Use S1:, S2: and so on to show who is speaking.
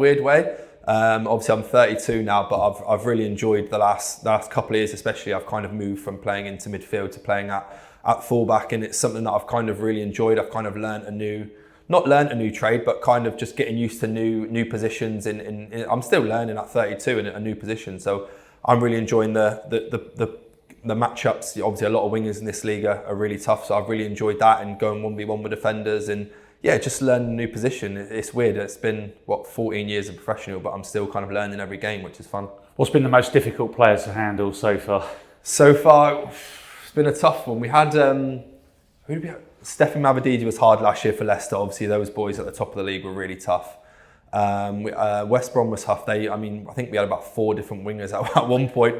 S1: weird way. Obviously I'm 32 now, but I've really enjoyed the last couple of years, especially. I've kind of moved from playing into midfield to playing at fullback, and it's something that I've kind of really enjoyed. I've kind of not learned a new trade, but kind of just getting used to new positions. I'm still learning at 32 in a new position, so I'm really enjoying the matchups. Obviously, a lot of wingers in this league are really tough, so I've really enjoyed that, and going 1v1 with defenders, and yeah, just learning a new position. It's weird. It's been 14 years of professional, but I'm still kind of learning every game, which is fun.
S2: What's been the most difficult players to handle so far?
S1: So far, it's been a tough one. We had who did we have? Stefan Mavadidi was hard last year for Leicester. Obviously, those boys at the top of the league were really tough. West Brom was tough. I think we had about 4 different wingers at one point.